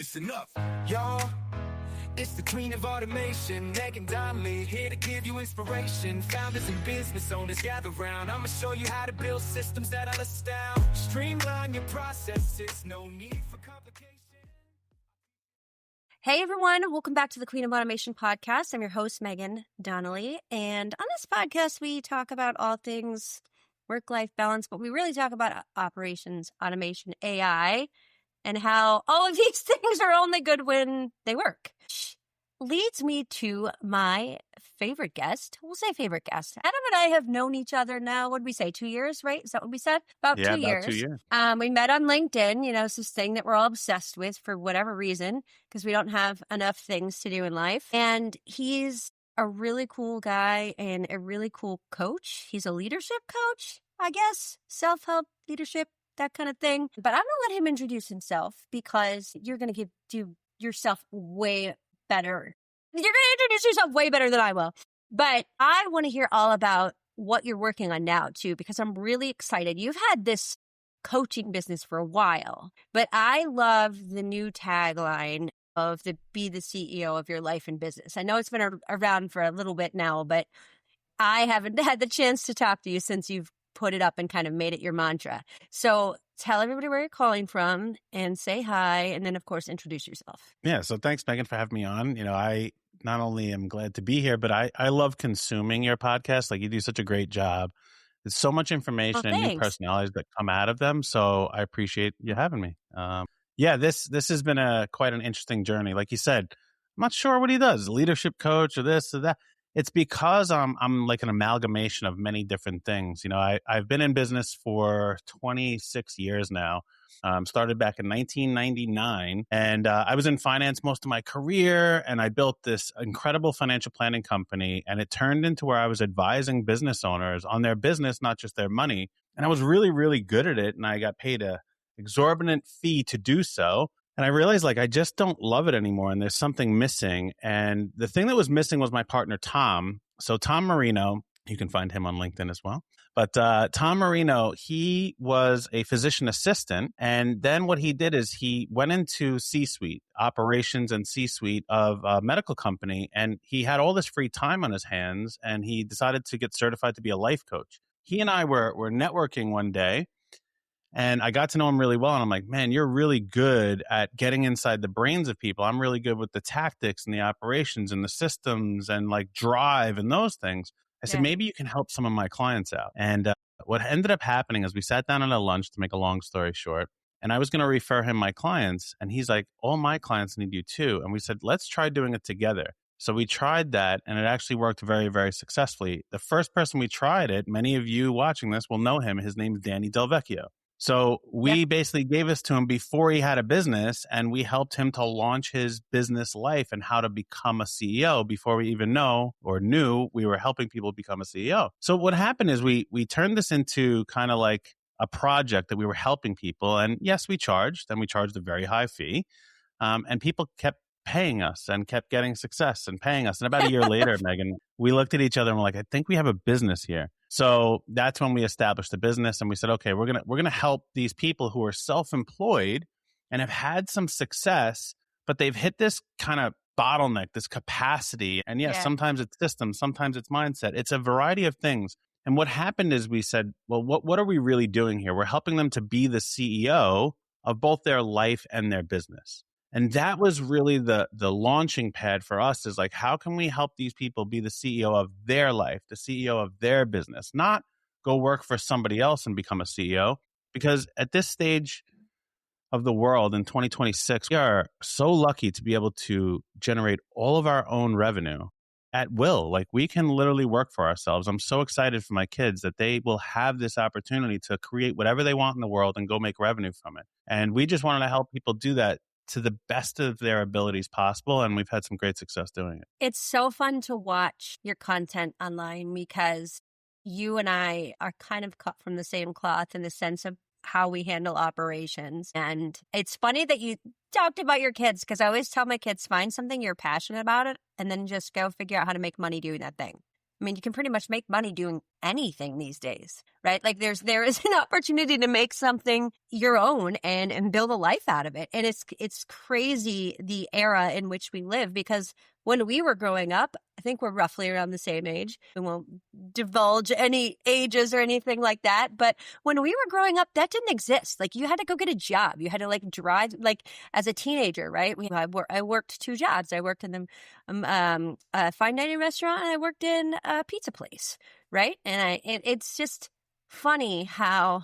listen up. Y'all, it's the queen of automation, Meghan, Donnelly, here to give you inspiration. Founders and business owners gather round. I'ma show you how to build systems that'll astound. Streamline your processes, no need for complication. Hey everyone, welcome back to the Queen of Automation podcast. I'm your host, Meghan Donnelly. And on this podcast, we talk about all things work-life balance, but we really talk about operations, automation, AI, and how all of these things are only good when they work. Leads me to my favorite guest. We'll say favorite guest. Adam and I have known each other now, what did we say, 2 years, right? Is that what we said? About 2 years. 2 years. We met on LinkedIn. You know, it's this thing that we're all obsessed with for whatever reason, because we don't have enough things to do in life. And he's a really cool guy and a really cool coach. He's a leadership coach, I guess, self-help leadership, that kind of thing. But I'm going to let him introduce himself because you're going to do yourself way better. You're going to introduce yourself way better than I will. But I want to hear all about what you're working on now, too, because I'm really excited. You've had this coaching business for a while, but I love the new tagline of be the CEO of your life and business. I know it's been around for a little bit now, but I haven't had the chance to talk to you since you've put it up and kind of made it your mantra. So tell everybody where you're calling from and say hi. And then, of course, introduce yourself. Yeah. So thanks, Meghan, for having me on. You know, I not only am glad to be here, but I love consuming your podcast. Like, you do such a great job. There's so much information and new personalities that come out of them. So I appreciate you having me. This has been quite an interesting journey. Like you said, I'm not sure what he does, leadership coach or this or that. It's because I'm like an amalgamation of many different things. You know, I've been in business for 26 years now. Started back in 1999, and I was in finance most of my career, and I built this incredible financial planning company, and it turned into where I was advising business owners on their business, not just their money. And I was really, really good at it, and I got paid a exorbitant fee to do so. And I realized, like, I just don't love it anymore, and there's something missing. And the thing that was missing was my partner, Tom. So Tom Marino, you can find him on LinkedIn as well. But Tom Marino, he was a physician assistant. And then what he did is he went into C-suite, operations and C-suite of a medical company. And he had all this free time on his hands, and he decided to get certified to be a life coach. He and I were networking one day. And I got to know him really well. And I'm like, man, you're really good at getting inside the brains of people. I'm really good with the tactics and the operations and the systems and like drive and those things. I said, maybe you can help some of my clients out. And what ended up happening is we sat down at a lunch, to make a long story short, and I was going to refer him my clients. And he's like, all my clients need you too. And we said, let's try doing it together. So we tried that, and it actually worked very, very successfully. The first person we tried it, many of you watching this will know him. His name is Danny Del Vecchio. So we basically gave this to him before he had a business, and we helped him to launch his business life and how to become a CEO before we even knew we were helping people become a CEO. So what happened is we turned this into kind of like a project that we were helping people. And yes, we charged a very high fee. And people kept paying us and kept getting success and paying us. And about a year later, Meghan, we looked at each other and we're like, I think we have a business here. So that's when we established the business, and we said, okay, we're gonna help these people who are self-employed and have had some success, but they've hit this kind of bottleneck, this capacity. And yes, sometimes it's systems, sometimes it's mindset. It's a variety of things. And what happened is we said, well, what are we really doing here? We're helping them to be the CEO of both their life and their business. And that was really the launching pad for us, is like, how can we help these people be the CEO of their life, the CEO of their business, not go work for somebody else and become a CEO? Because at this stage of the world in 2026, we are so lucky to be able to generate all of our own revenue at will. Like, we can literally work for ourselves. I'm so excited for my kids that they will have this opportunity to create whatever they want in the world and go make revenue from it. And we just wanted to help people do that to the best of their abilities possible. And we've had some great success doing it. It's so fun to watch your content online because you and I are kind of cut from the same cloth in the sense of how we handle operations. And it's funny that you talked about your kids, because I always tell my kids, find something you're passionate about it and then just go figure out how to make money doing that thing. I mean, you can pretty much make money doing anything these days, right? Like there is an opportunity to make something your own and build a life out of it. And it's crazy the era in which we live, because when we were growing up, I think we're roughly around the same age. We won't divulge any ages or anything like that. But when we were growing up, that didn't exist. Like you had to go get a job. You had to like drive, like as a teenager, right? I worked 2 jobs. I worked in a fine dining restaurant and I worked in a pizza place, right? And it's just funny how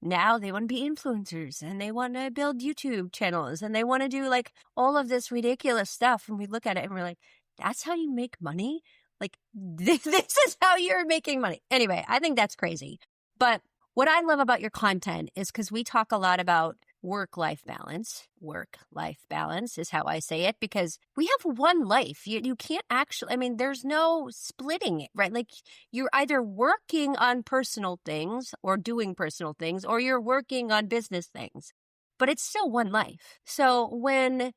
now they want to be influencers and they want to build YouTube channels and they want to do like all of this ridiculous stuff. And we look at it and we're like, that's how you make money? Like this is how you're making money. Anyway, I think that's crazy. But what I love about your content is because we talk a lot about work-life balance. Work-life balance is how I say it, because we have one life. You can't actually, I mean, there's no splitting it, right? Like you're either working on personal things or doing personal things, or you're working on business things, but it's still one life. So when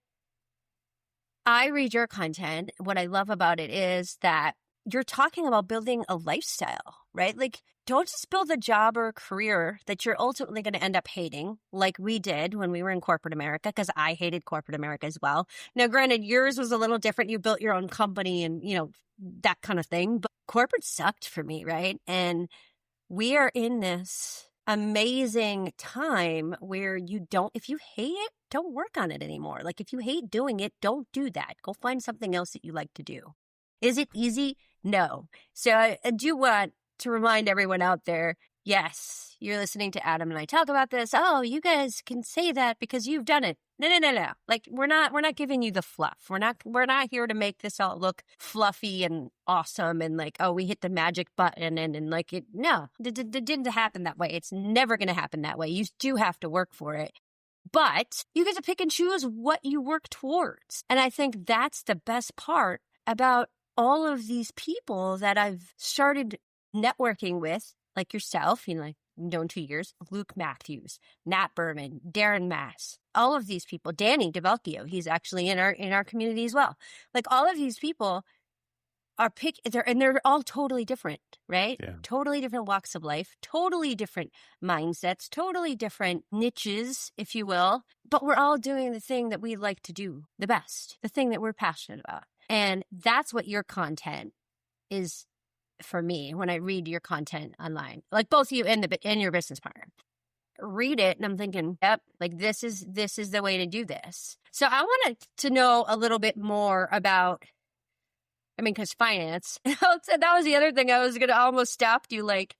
I read your content, what I love about it is that you're talking about building a lifestyle, right? Like, don't just build a job or a career that you're ultimately going to end up hating, like we did when we were in corporate America, because I hated corporate America as well. Now, granted, yours was a little different. You built your own company and, that kind of thing. But corporate sucked for me, right? And we are in this amazing time where if you hate it, don't work on it anymore. Like, if you hate doing it, don't do that. Go find something else that you like to do. Is it easy? No. So I do want to remind everyone out there, yes, you're listening to Adam and I talk about this. Oh, you guys can say that because you've done it. No. Like we're not giving you the fluff. We're not here to make this all look fluffy and awesome and like, oh, we hit the magic button and like it. No, it didn't happen that way. It's never going to happen that way. You do have to work for it. But you get to pick and choose what you work towards. And I think that's the best part about all of these people that I've started networking with, like yourself, like known 2 years, Luke Matthews, Nat Berman, Darren Mass, all of these people, Danny DeValchio, he's actually in our community as well. Like all of these people are they're all totally different, right? Yeah. Totally different walks of life, totally different mindsets, totally different niches, if you will. But we're all doing the thing that we like to do the best, the thing that we're passionate about. And that's what your content is for me when I read your content online, like both you and your business partner. Read it and I'm thinking, yep, like this is the way to do this. So I wanted to know a little bit more about, because finance, that was the other thing I was going to almost stop you. Like,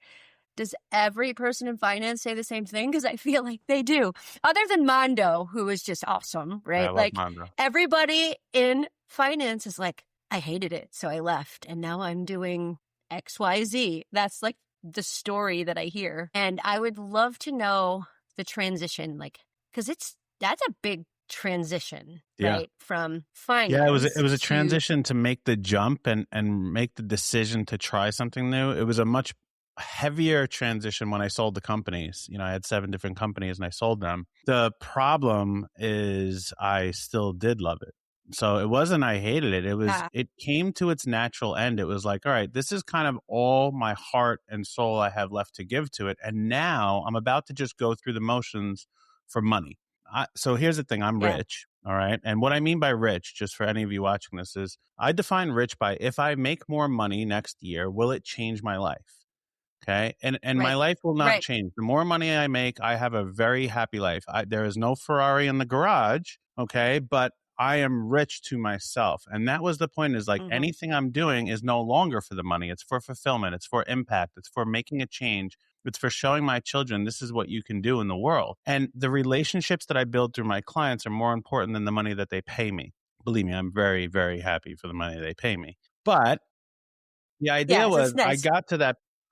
does every person in finance say the same thing? Because I feel like they do. Other than Mondo, who is just awesome, right? I love Mondo. Everybody in finance is like, I hated it, so I left. And now I'm doing XYZ. That's like the story that I hear. And I would love to know the transition, like, because that's a big transition, right? From finance. Yeah, it was a transition to make the jump and make the decision to try something new. It was a much heavier transition when I sold the companies. I had 7 different companies and I sold them. The problem is I still did love it. So it wasn't I hated it. It came to its natural end. It was like, all right, this is kind of all my heart and soul I have left to give to it. And now I'm about to just go through the motions for money. So here's the thing. I'm rich. All right. And what I mean by rich, just for any of you watching this, is I define rich by if I make more money next year, will it change my life? Okay. And my life will not change. The more money I make, I have a very happy life. There is no Ferrari in the garage. Okay. But I am rich to myself. And that was the point, is like anything I'm doing is no longer for the money. It's for fulfillment. It's for impact. It's for making a change. It's for showing my children this is what you can do in the world. And the relationships that I build through my clients are more important than the money that they pay me. Believe me, I'm very, very happy for the money they pay me. But the idea was nice.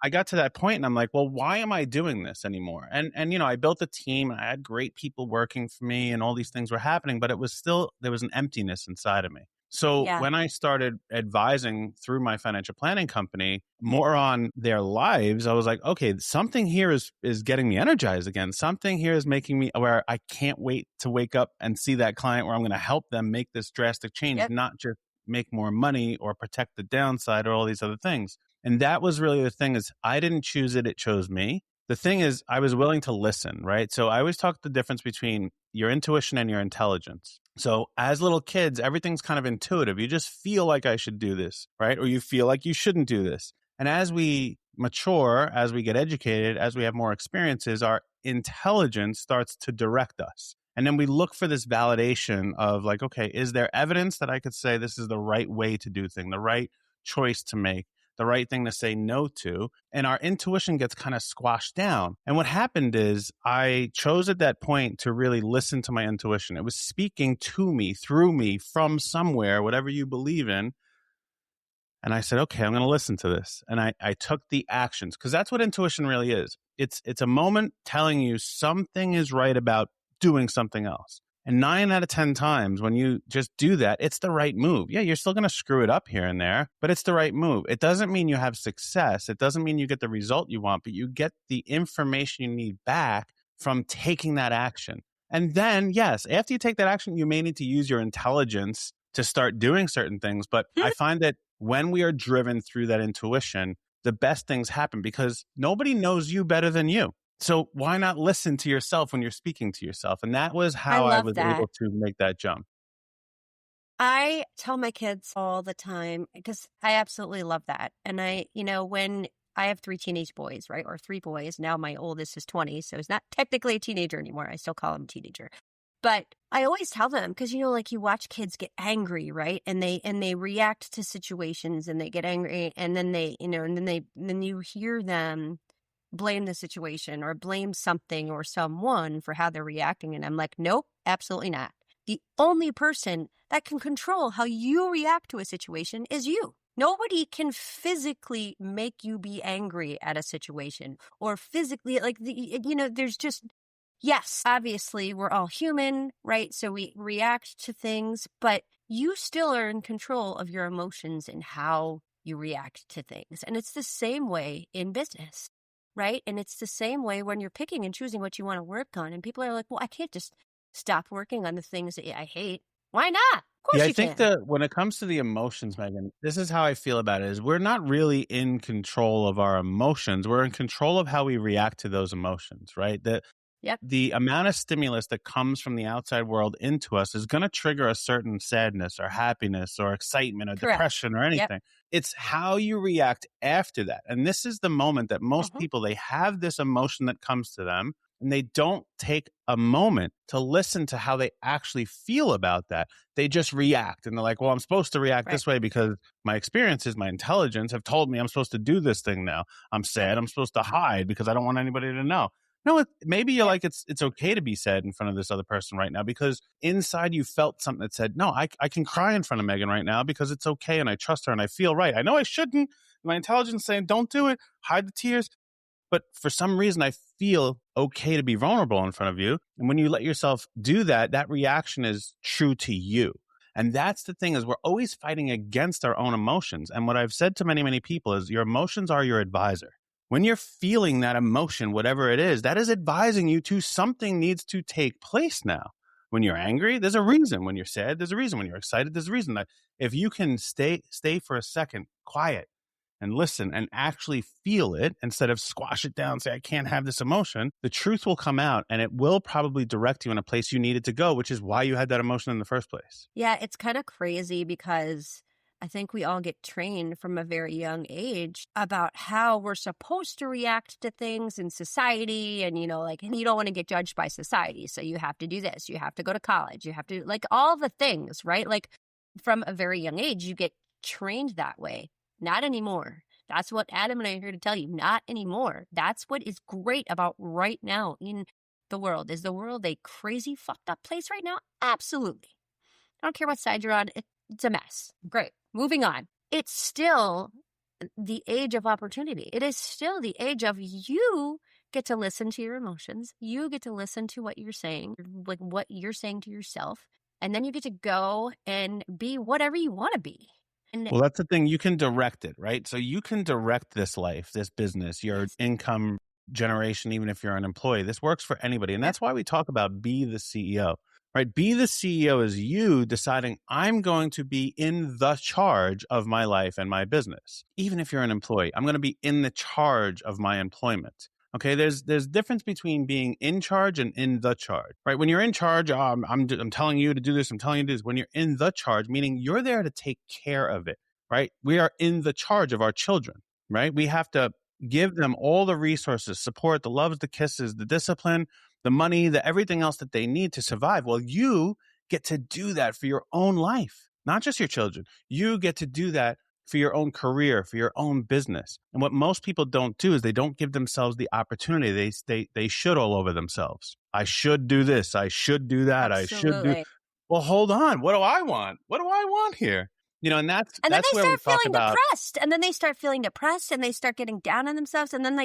I got to that point and I'm like, well, why am I doing this anymore? And I built a team and I had great people working for me and all these things were happening, but there was an emptiness inside of me. So when I started advising through my financial planning company more on their lives, I was like, okay, something here is getting me energized again. Something here is making me where I can't wait to wake up and see that client where I'm going to help them make this drastic change, not just make more money or protect the downside or all these other things. And that was really the thing is I didn't choose it. It chose me. The thing is, I was willing to listen, right? So I always talk the difference between your intuition and your intelligence. So as little kids, everything's kind of intuitive. You just feel like I should do this, right? Or you feel like you shouldn't do this. And as we mature, as we get educated, as we have more experiences, our intelligence starts to direct us. And then we look for this validation of like, okay, is there evidence that I could say this is the right way to do things, the right choice to make, the right thing to say no to? And our intuition gets kind of squashed down. And what happened is I chose at that point to really listen to my intuition. It was speaking to me, through me, from somewhere, whatever you believe in. And I said, okay, I'm going to listen to this. And I took the actions because that's what intuition really is. It's a moment telling you something is right about doing something else. And 9 out of 10 times when you just do that, it's the right move. Yeah, you're still going to screw it up here and there, but it's the right move. It doesn't mean you have success. It doesn't mean you get the result you want, but you get the information you need back from taking that action. And then, yes, after you take that action, you may need to use your intelligence to start doing certain things. But I find that when we are driven through that intuition, the best things happen because nobody knows you better than you. So why not listen to yourself when you're speaking to yourself? And that was how I was able to make that jump. I tell my kids all the time because I absolutely love that. And when I have 3 teenage boys, right? Or 3 boys. Now my oldest is 20, so he's not technically a teenager anymore. I still call him a teenager. But I always tell them because, like you watch kids get angry, right? And they react to situations and they get angry and then then you hear them blame the situation or blame something or someone for how they're reacting. And I'm like, nope, absolutely not. The only person that can control how you react to a situation is you. Nobody can physically make you be angry at a situation or physically there's just, yes, obviously we're all human, right? So we react to things, but you still are in control of your emotions and how you react to things. And it's the same way in business. Right. And it's the same way when you're picking and choosing what you want to work on. And people are like, well, I can't just stop working on the things that I hate. Why not? Of course you can. I think that when it comes to the emotions, Meghan, this is how I feel about it is we're not really in control of our emotions. We're in control of how we react to those emotions, right? The amount of stimulus that comes from the outside world into us is going to trigger a certain sadness or happiness or excitement or depression or anything. Yep. It's how you react after that. And this is the moment that most people, they have this emotion that comes to them and they don't take a moment to listen to how they actually feel about that. They just react and they're like, well, I'm supposed to react this way because my experiences, my intelligence have told me I'm supposed to do this thing now. I'm sad. I'm supposed to hide because I don't want anybody to know. No, maybe you're like, it's okay to be sad in front of this other person right now because inside you felt something that said, no, I can cry in front of Meghan right now because it's okay and I trust her and I feel right. I know I shouldn't. My intelligence saying, don't do it, hide the tears. But for some reason, I feel okay to be vulnerable in front of you. And when you let yourself do that, that reaction is true to you. And that's the thing is we're always fighting against our own emotions. And what I've said to many, many people is your emotions are your advisor. When you're feeling that emotion, whatever it is, that is advising you to something needs to take place now. When you're angry, there's a reason. When you're sad, there's a reason. When you're excited, there's a reason. That if you can stay for a second, quiet and listen and actually feel it instead of squash it down, say, I can't have this emotion, the truth will come out and it will probably direct you in a place you needed to go, which is why you had that emotion in the first place. Yeah, it's kind of crazy because I think we all get trained from a very young age about how we're supposed to react to things in society. And, and you don't want to get judged by society. So you have to do this. You have to go to college. You have to all the things, right? Like from a very young age, you get trained that way. Not anymore. That's what Adam and I are here to tell you. Not anymore. That's what is great about right now in the world. Is the world a crazy fucked up place right now? Absolutely. I don't care what side you're on. It's a mess. Great. Moving on. It's still the age of opportunity. It is still the age of you get to listen to your emotions. You get to listen to what you're saying, like what you're saying to yourself. And then you get to go and be whatever you want to be. Well, that's the thing. You can direct it, right? So you can direct this life, this business, your income generation, even if you're an employee. This works for anybody. And that's why we talk about be the CEO. right? Be the CEO as you deciding I'm going to be in the charge of my life and my business. Even if you're an employee, I'm going to be in the charge of my employment. Okay, there's difference between being in charge and in the charge, right? When you're in charge, I'm telling you to do this, I'm telling you to do this. When you're in the charge, meaning you're there to take care of it, right? We are in the charge of our children, right? We have to give them all the resources, support, the loves, the kisses, the discipline, the money, the everything else that they need to survive. Well, you get to do that for your own life, not just your children. You get to do that for your own career, for your own business. And what most people don't do is they don't give themselves the opportunity. They should all over themselves. I should do this. I should do that. Absolutely. I should do. Well, hold on. What do I want? What do I want here? And then that's they where we start talk feeling about depressed, and then they start feeling depressed, and they start getting down on themselves, and then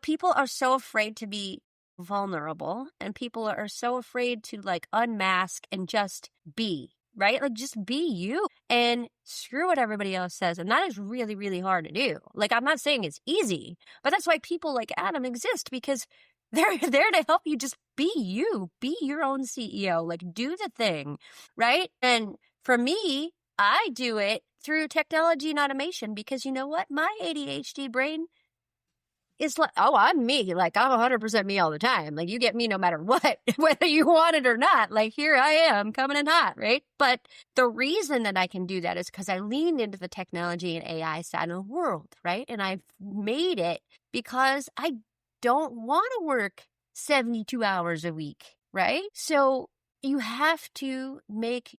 people are so afraid to be vulnerable, and people are so afraid to unmask and just be, right? Just be you and screw what everybody else says. And that is really, really hard to do. I'm not saying it's easy, but that's why people like Adam exist, because they're there to help you just be you, be your own CEO, do the thing, right? And for me, I do it through technology and automation, because you know what? My ADHD brain is I'm me. I'm 100% me all the time. You get me no matter what, whether you want it or not. Here I am coming in hot, right? But the reason that I can do that is because I leaned into the technology and AI side of the world, right? And I've made it because I don't want to work 72 hours a week, right? So you have to make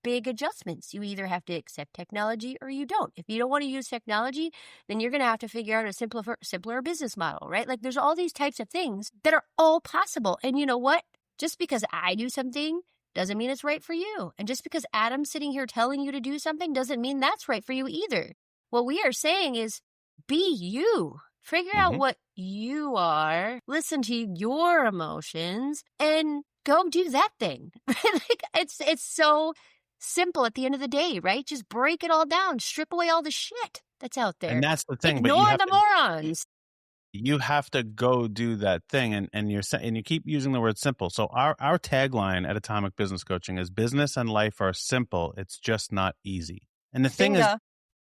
big adjustments. You either have to accept technology or you don't. If you don't want to use technology, then you're going to have to figure out a simpler business model, right? There's all these types of things that are all possible. And you know what? Just because I do something doesn't mean it's right for you. And just because Adam's sitting here telling you to do something doesn't mean that's right for you either. What we are saying is be you. Figure out what you are, listen to your emotions, and go do that thing. It's so simple at the end of the day, right? Just break it all down, strip away all the shit that's out there. And that's the thing. Ignore the morons. You have to go do that thing, and you keep using the word simple. So our tagline at Atomic Business Coaching is business and life are simple. It's just not easy. And the thing is,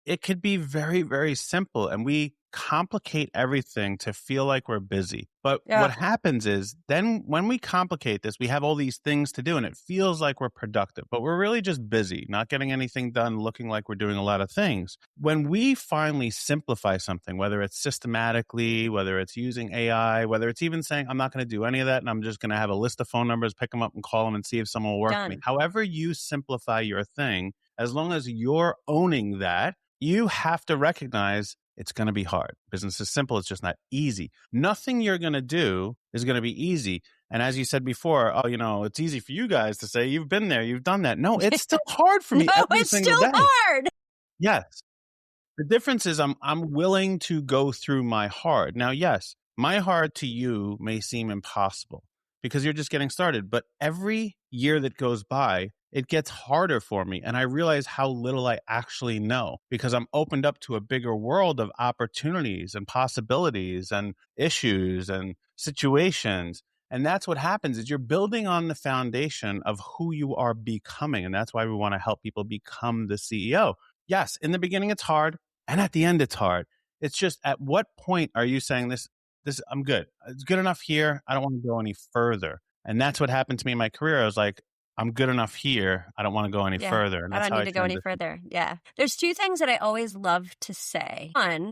it could be very, very simple, and we complicate everything to feel like we're busy. But what happens is then when we complicate this, we have all these things to do and it feels like we're productive, but we're really just busy, not getting anything done, looking like we're doing a lot of things. When we finally simplify something, whether it's systematically, whether it's using AI, whether it's even saying, I'm not going to do any of that and I'm just going to have a list of phone numbers, pick them up and call them and see if someone will work for me. However you simplify your thing, as long as you're owning that, you have to recognize it's going to be hard. Business is simple. It's just not easy. Nothing you're going to do is going to be easy. And as you said before, it's easy for you guys to say you've been there, you've done that. No, it's still hard for me every single day. It's still hard. Yes. The difference is I'm willing to go through my hard. Now, yes, my hard to you may seem impossible because you're just getting started. But every year that goes by, it gets harder for me. And I realize how little I actually know because I'm opened up to a bigger world of opportunities and possibilities and issues and situations. And that's what happens is you're building on the foundation of who you are becoming. And that's why we want to help people become the CEO. Yes, in the beginning, it's hard. And at the end, it's hard. It's just at what point are you saying this, I'm good. It's good enough here. I don't want to go any further. And that's what happened to me in my career. I was like, I'm good enough here. I don't want to go any further. And that's I don't need to go any further. Yeah. There's two things that I always love to say. One,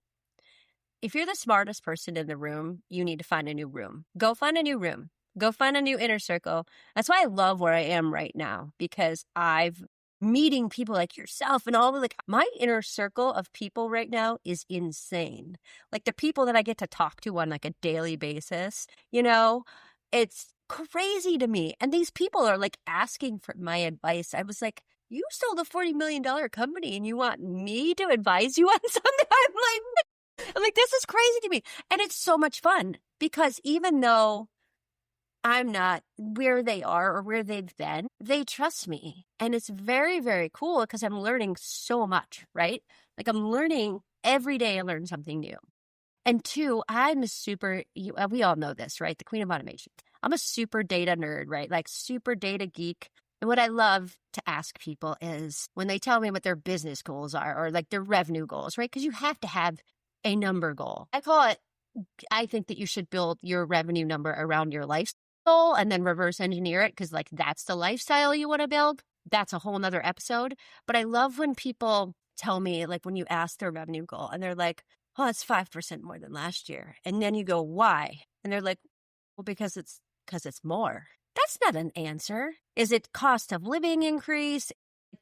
if you're the smartest person in the room, you need to find a new room. Go find a new room. Go find a new inner circle. That's why I love where I am right now, because I've meeting people like yourself and all my inner circle of people right now is insane. The people that I get to talk to on a daily basis, it's crazy to me. And these people are asking for my advice. I was like, you sold a $40 million company and you want me to advise you on something? I'm like, this is crazy to me. And it's so much fun because even though I'm not where they are or where they've been, they trust me. And it's very, very cool because I'm learning so much, right? I'm learning every day. I learn something new. And two, we all know this, right? The queen of automation. I'm a super data nerd, right? Like super data geek. And what I love to ask people is when they tell me what their business goals are or like their revenue goals, right? Because you have to have a number goal. I think that you should build your revenue number around your lifestyle goal and then reverse engineer it because like that's the lifestyle you want to build. That's a whole nother episode. But I love when people tell me, like when you ask their revenue goal and they're like, oh, it's 5% more than last year. And then you go, why? And they're like, well, because it's more. That's not an answer. Is it cost of living increase?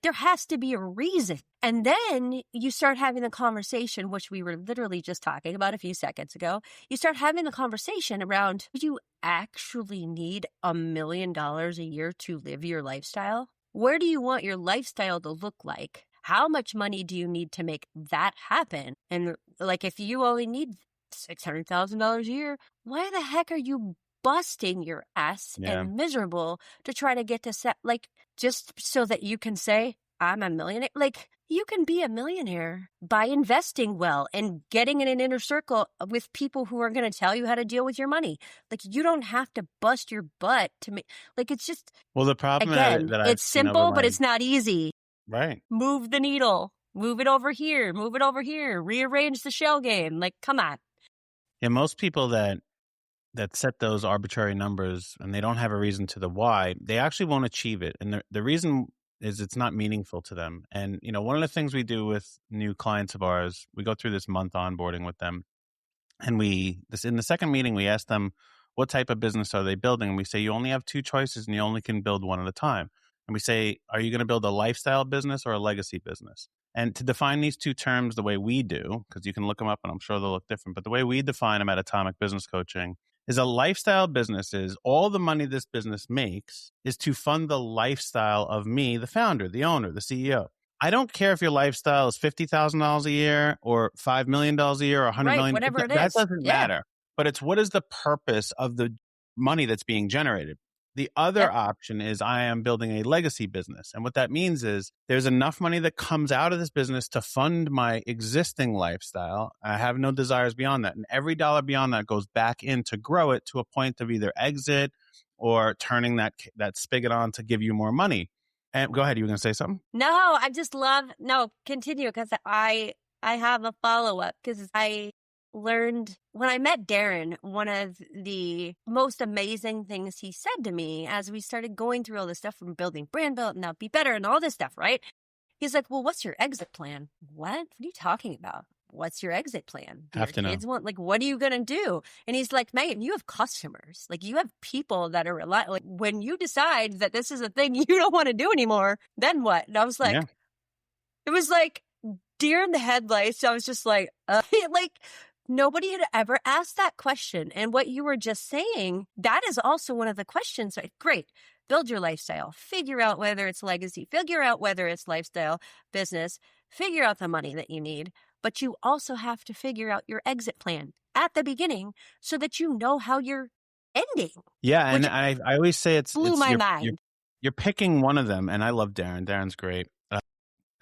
There has to be a reason. And then you start having the conversation, which we were literally just talking about a few seconds ago. You start having the conversation around, do you actually need $1 million a year to live your lifestyle? Where do you want your lifestyle to look like? How much money do you need to make that happen? And like, if you only need $600,000 a year, why the heck are you busting your ass and miserable to try to get to set, like, just so that you can say, I'm a millionaire? Like, you can be a millionaire by investing well and getting in an inner circle with people who are going to tell you how to deal with your money. Like, you don't have to bust your butt to make, like, it's just, well, the problem again, that it's simple, but it's not easy. Right. Move the needle, move it over here, rearrange the shell game. Like, come on. Yeah, most people that set those arbitrary numbers and they don't have a reason to the why, they actually won't achieve it. And the reason is it's not meaningful to them. And, you know, one of the things we do with new clients of ours, we go through this month onboarding with them. And in the second meeting, we ask them, what type of business are they building? And we say, you only have two choices and you only can build one at a time. And we say, are you going to build a lifestyle business or a legacy business? And to define these two terms the way we do, because you can look them up and I'm sure they'll look different, but the way we define them at Atomic Business Coaching is a lifestyle business is all the money this business makes is to fund the lifestyle of me, the founder, the owner, the CEO. I don't care if your lifestyle is $50,000 a year or $5 million a year or $100 million. Whatever it is. That doesn't matter. But it's what is the purpose of the money that's being generated? The other option is I am building a legacy business. And what that means is there's enough money that comes out of this business to fund my existing lifestyle. I have no desires beyond that. And every dollar beyond that goes back in to grow it to a point of either exit or turning that spigot on to give you more money. And go ahead. You were going to say something? No, continue because I have a follow-up because I learned when I met Darren, one of the most amazing things he said to me as we started going through all this stuff from building brand build and now Be Better and all this stuff, right? He's like, well, what's your exit plan? What are you talking about? What's your exit plan? Do have to know. Kids want, like, what are you going to do? And he's like, Meghan, you have customers. Like, you have people that are like, when you decide that this is a thing you don't want to do anymore, then what? And I was like, It was like deer in the headlights. I was just like, like, nobody had ever asked that question. And what you were just saying, that is also one of the questions. Like, great. Build your lifestyle. Figure out whether it's legacy. Figure out whether it's lifestyle, business. Figure out the money that you need. But you also have to figure out your exit plan at the beginning so that you know how you're ending. Yeah. And I always say blew my mind. You're picking one of them. And I love Darren. Darren's great.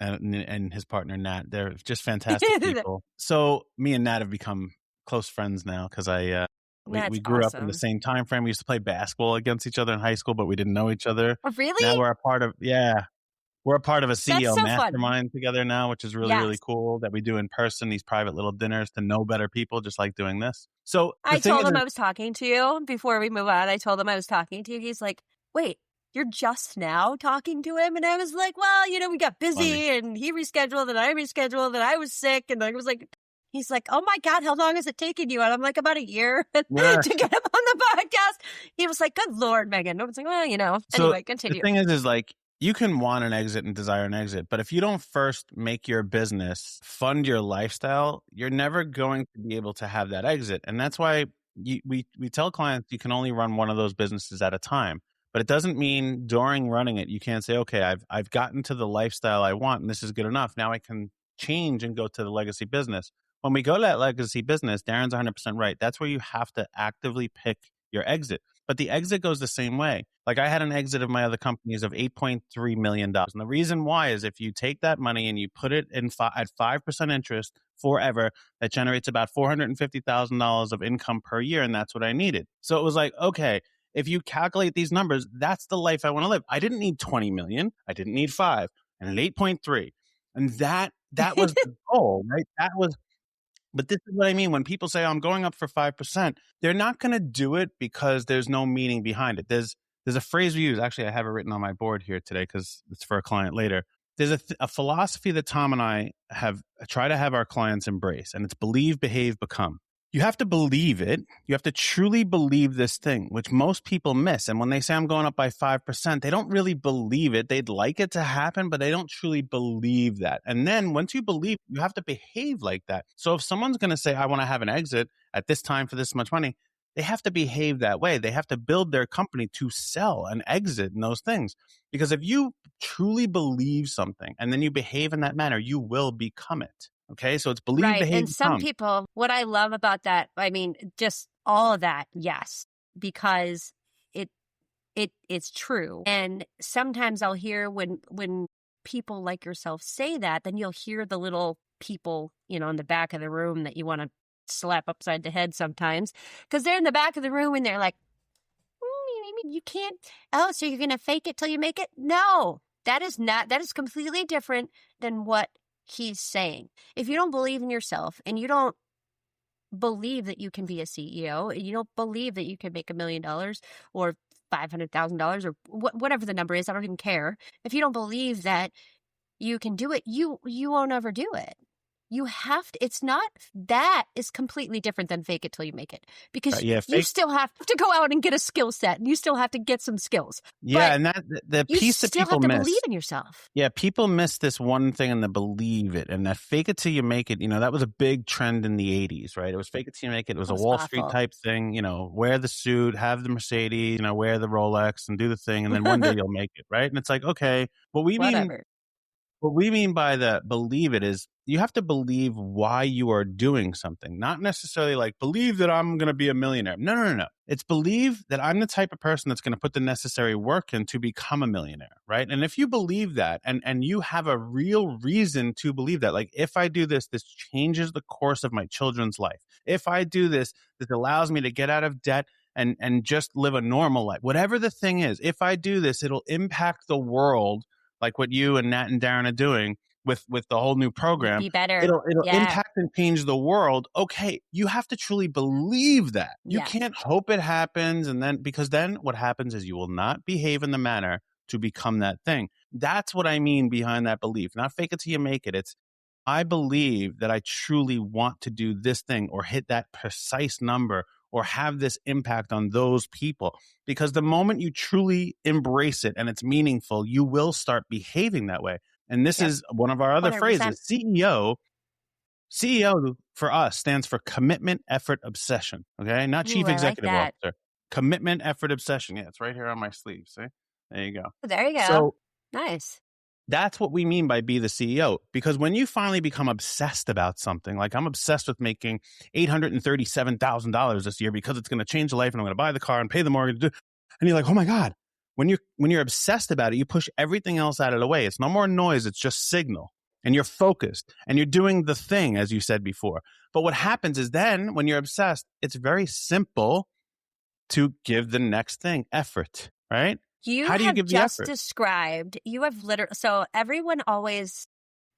And his partner, Nat. They're just fantastic people. So me and Nat have become close friends now because we grew up in the same time frame. We used to play basketball against each other in high school, but we didn't know each other. Oh, really? Now we're a part of a CEO mastermind together now, which is really, really cool that we do in person, these private little dinners to know better people, just like doing this. So I told him I was talking to you before we move on. I told him I was talking to you. He's like, wait, you're just now talking to him? And I was like, well, we got busy and he rescheduled and I rescheduled and I was sick. And I was like, he's like, oh my God, how long has it taken you? And I'm like, about a year to get him on the podcast. He was like, good Lord, Meghan. I was like, well, So anyway, continue. The thing is like, you can want an exit and desire an exit, but if you don't first make your business fund your lifestyle, you're never going to be able to have that exit. And that's why we tell clients you can only run one of those businesses at a time. But it doesn't mean during running it, you can't say, okay, I've gotten to the lifestyle I want and this is good enough. Now I can change and go to the legacy business. When we go to that legacy business, Darren's 100% right. That's where you have to actively pick your exit. But the exit goes the same way. Like I had an exit of my other companies of $8.3 million. And the reason why is if you take that money and you put it in at 5% interest forever, that generates about $450,000 of income per year. And that's what I needed. So it was like, okay, if you calculate these numbers, that's the life I want to live. I didn't need 20 million. I didn't need 5 and an 8.3. And that was the goal, right? But this is what I mean. When people say, oh, I'm going up for 5%, they're not going to do it because there's no meaning behind it. There's a phrase we use. Actually, I have it written on my board here today because it's for a client later. There's a philosophy that Tom and I have try to have our clients embrace, and it's believe, behave, become. You have to believe it. You have to truly believe this thing, which most people miss. And when they say I'm going up by 5%, they don't really believe it. They'd like it to happen, but they don't truly believe that. And then once you believe, you have to behave like that. So if someone's going to say, I want to have an exit at this time for this much money, they have to behave that way. They have to build their company to sell and exit and those things. Because if you truly believe something and then you behave in that manner, you will become it. Okay, so it's believe, right. behave, and some become. people, what I love about that, I mean, just all of that, yes, because it's true. And sometimes I'll hear when people like yourself say that, then you'll hear the little people, in the back of the room that you want to slap upside the head sometimes, because they're in the back of the room and they're like, you can't. Oh, so you're going to fake it till you make it? No, that is completely different than what he's saying. If you don't believe in yourself and you don't believe that you can be a CEO, and you don't believe that you can make $1 million or $500,000 or whatever the number is, I don't even care. If you don't believe that you can do it, you won't ever do it. You have to, that is completely different than fake it till you make it, because you still have to go out and get a skill set and you still have to get some skills. Yeah. And that the piece that people miss. You still have to believe in yourself. Yeah. People miss this one thing and the believe it, and that fake it till you make it. That was a big trend in the 80s, right? It was fake it till you make it. It was a Wall Street type thing, wear the suit, have the Mercedes, wear the Rolex and do the thing. And then one day you'll make it. Right. And it's like, okay, what we mean by the believe it is you have to believe why you are doing something, not necessarily like believe that I'm going to be a millionaire. No. It's believe that I'm the type of person that's going to put the necessary work in to become a millionaire, right? And if you believe that and you have a real reason to believe that, like if I do this, this changes the course of my children's life. If I do this, this allows me to get out of debt and just live a normal life. Whatever the thing is, if I do this, it'll impact the world like what you and Nat and Darren are doing with the whole new program. Be better. It'll impact and change the world. Okay, you have to truly believe that. You can't hope it happens, because then what happens is you will not behave in the manner to become that thing. That's what I mean behind that belief. Not fake it till you make it. It's I believe that I truly want to do this thing or hit that precise number or have this impact on those people. Because the moment you truly embrace it and it's meaningful, you will start behaving that way. And this is one of our other 100%. Phrases. CEO for us stands for commitment, effort, obsession. Okay. Not chief executive officer. Commitment, effort, obsession. Yeah. It's right here on my sleeve. See? There you go. There you go. So nice. That's what we mean by be the CEO. Because when you finally become obsessed about something, like I'm obsessed with making $837,000 this year because it's going to change life and I'm going to buy the car and pay the mortgage. And you're like, oh my God. When you're obsessed about it, you push everything else out of the way. It's no more noise. It's just signal. And you're focused and you're doing the thing, as you said before. But what happens is then when you're obsessed, it's very simple to give the next thing effort, right? How do you give the effort? Described, you have literally, so everyone always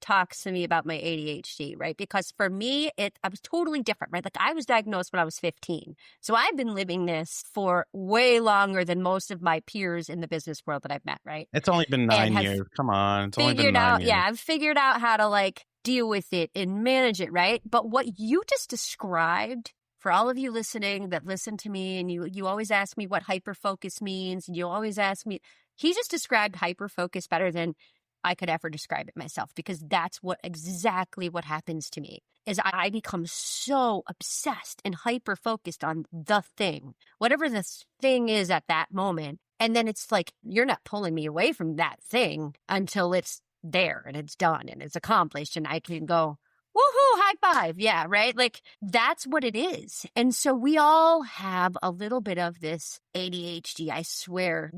talks to me about my ADHD, right? Because for me, I was totally different, right? Like I was diagnosed when I was 15. So I've been living this for way longer than most of my peers in the business world that I've met, right? It's only been 9 years. Come on. It's only been 9 years. Yeah, I've figured out how to like deal with it and manage it, right? But what you just described, for all of you listening that listen to me and you always ask me what hyperfocus means, and you always ask me, he just described hyperfocus better than I could ever describe it myself, because that's exactly what happens to me is I become so obsessed and hyper-focused on the thing, whatever this thing is at that moment. And then it's like, you're not pulling me away from that thing until it's there and it's done and it's accomplished and I can go, woohoo, high five. Yeah, right? Like that's what it is. And so we all have a little bit of this ADHD, I swear.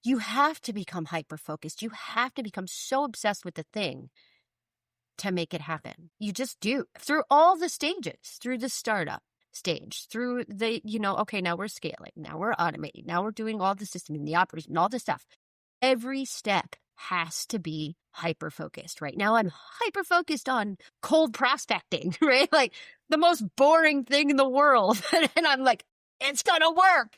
You have to become hyper-focused. You have to become so obsessed with the thing to make it happen. You just do. Through all the stages, through the startup, stage, through the, okay, now we're scaling, now we're automating, now we're doing all the system and the operation, all this stuff. Every step has to be hyper-focused. Right now, I'm hyper-focused on cold prospecting, right? Like the most boring thing in the world. And I'm like, it's going to work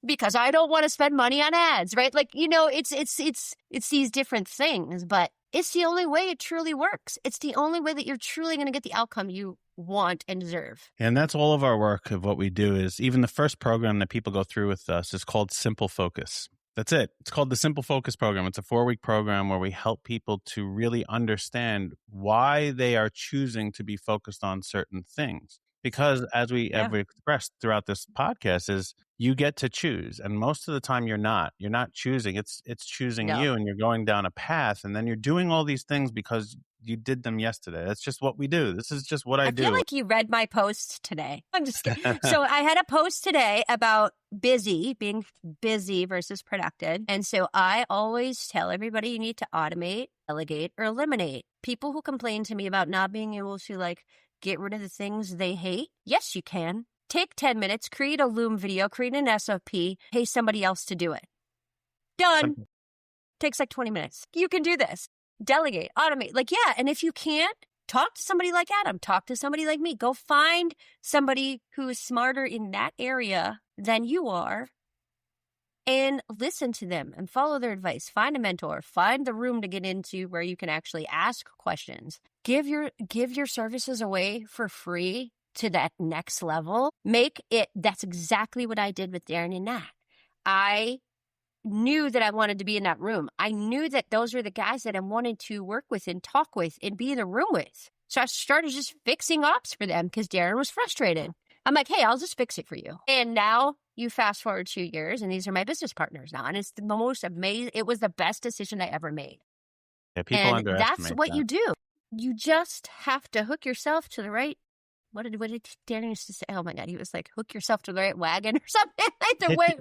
because I don't want to spend money on ads, right? Like, it's these different things, but it's the only way it truly works. It's the only way that you're truly going to get the outcome you want and deserve. And that's all of our work of what we do. Is even the first program that people go through with us is called Simple Focus. That's it. It's called the Simple Focus program. It's a 4-week program where we help people to really understand why they are choosing to be focused on certain things. Because as we have expressed throughout this podcast, is you get to choose. And most of the time you're not choosing. It's choosing you, and you're going down a path, and then you're doing all these things because you did them yesterday. That's just what we do. This is just what I do. I feel like you read my post today. I'm just kidding. So I had a post today about being busy versus productive. And so I always tell everybody you need to automate, delegate, or eliminate. People who complain to me about not being able to get rid of the things they hate. Yes, you can. Take 10 minutes, create a Loom video, create an SOP, pay somebody else to do it. Done. Takes 20 minutes. You can do this. Delegate, automate. And if you can't, talk to somebody like Adam, talk to somebody like me. Go find somebody who is smarter in that area than you are and listen to them and follow their advice. Find a mentor, find the room to get into where you can actually ask questions. Give your services away for free to that next level. That's exactly what I did with Darren and Nat. I knew that I wanted to be in that room. I knew that those were the guys that I wanted to work with and talk with and be in the room with. So I started just fixing ops for them because Darren was frustrated. I'm like, hey, I'll just fix it for you. And now you fast forward 2 years and these are my business partners now. And it's the most amazing. It was the best decision I ever made. Yeah, people underestimate that's what you do. You just have to hook yourself to the right. What did Darren used to say? Oh my God, he was like, hook yourself to the right wagon or something.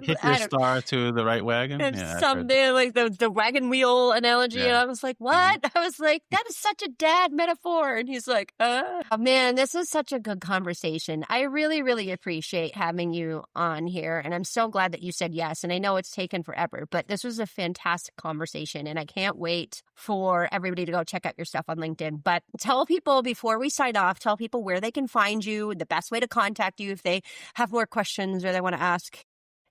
Hit your star to the right wagon. Yeah, something like the wagon wheel analogy. Yeah. And I was like, what? I was like, that is such a dad metaphor. And he's like, oh man, this was such a good conversation. I really, really appreciate having you on here. And I'm so glad that you said yes. And I know it's taken forever, but this was a fantastic conversation. And I can't wait for everybody to go check out your stuff on LinkedIn. But tell people before we sign off, tell people where they can find you, the best way to contact you if they have more questions or they want to ask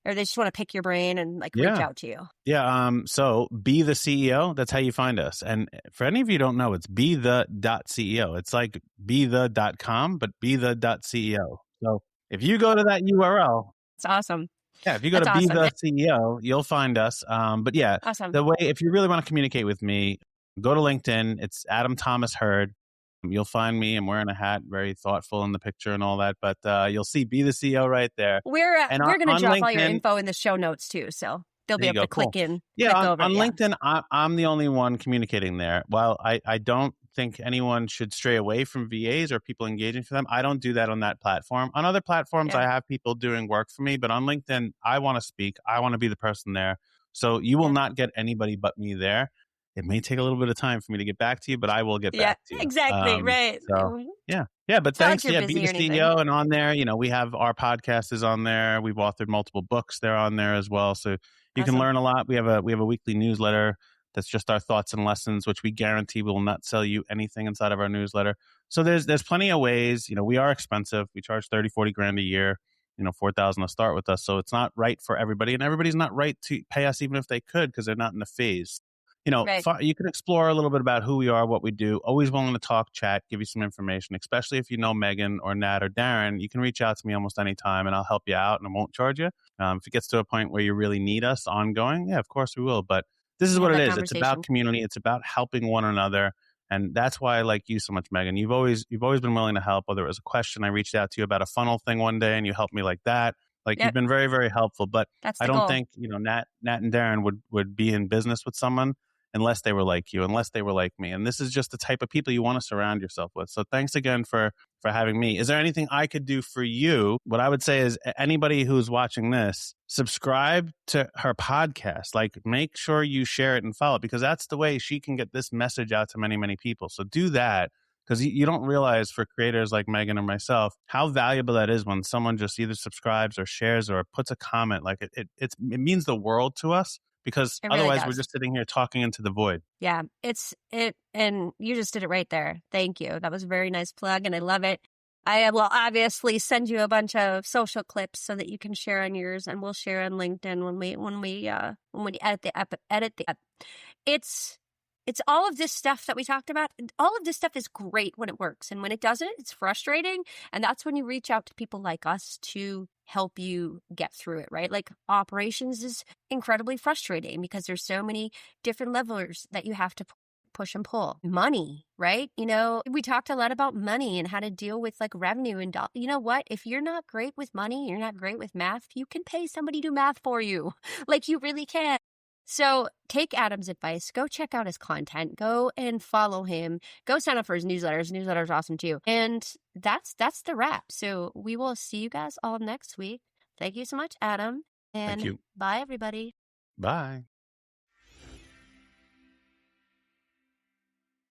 or they just want to pick your brain and reach out to you. Yeah. So Be the CEO, that's how you find us. And for any of you who don't know, it's be the.ceo. It's like be the.com, but be the.ceo. So if you go to that URL, it's awesome. Yeah, if you go to Be the CEO, you'll find us. But yeah, awesome. The way, if you really want to communicate with me, go to LinkedIn. It's Adam Thomas Hurd. You'll find me. I'm wearing a hat, very thoughtful in the picture and all that. But you'll see Be the CEO right there. We're going to drop LinkedIn, all your info in the show notes too, so they'll be able to click in. Yeah, click over, on LinkedIn, I'm the only one communicating there. While I don't think anyone should stray away from VAs or people engaging for them, I don't do that on that platform. On other platforms, I have people doing work for me, but on LinkedIn, I want to speak. I want to be the person there. So you will not get anybody but me there. It may take a little bit of time for me to get back to you, but I will get back to you. Exactly. Right. So, but thanks. Yeah, Be the CEO. And on there, we have our podcast is on there. We've authored multiple books. They're on there as well. So you can learn a lot. We have a weekly newsletter that's just our thoughts and lessons, which we guarantee will not sell you anything inside of our newsletter. So there's plenty of ways. We are expensive. We charge 30, 40 grand a year, $4,000 to start with us. So it's not right for everybody, and everybody's not right to pay us even if they could, because they're not in the phase. You can explore a little bit about who we are, what we do. Always willing to talk, chat, give you some information, especially if you know Meghan or Nat or Darren. You can reach out to me almost any time and I'll help you out and I won't charge you. If it gets to a point where you really need us ongoing, of course we will. But this is what it is. It's about community. It's about helping one another. And that's why I like you so much, Meghan. You've always been willing to help. Whether it was a question, I reached out to you about a funnel thing one day and you helped me like that. You've been very, very helpful. But I don't think, Nat and Darren would be in business with someone unless they were like you, unless they were like me. And this is just the type of people you want to surround yourself with. So thanks again for having me. Is there anything I could do for you? What I would say is anybody who's watching this, subscribe to her podcast. Make sure you share it and follow it, because that's the way she can get this message out to many, many people. So do that, Because you don't realize for creators like Meghan or myself how valuable that is when someone just either subscribes or shares or puts a comment. Like it means the world to us, because It really otherwise we're does. just sitting here talking into the void. Yeah, and you just did it right there. Thank you. That was a very nice plug, and I love it. I will obviously send you a bunch of social clips so that you can share on yours, and we'll share on LinkedIn when we edit the ep. It's all of this stuff that we talked about. All of this stuff is great when it works, and when it doesn't, it's frustrating. And that's when you reach out to people like us to help you get through it, right? Like operations is incredibly frustrating because there's so many different levels that you have to push and pull. Money, right? You know, we talked a lot about money and how to deal with like revenue and you know what? If you're not great with money, you're not great with math, you can pay somebody to do math for you. Like you really can. So take Adam's advice, go check out his content, go and follow him, go sign up for his newsletter. His newsletter is awesome too. And that's the wrap. So we will see you guys all next week. Thank you so much, Adam. And Thank you. bye, everybody. Bye.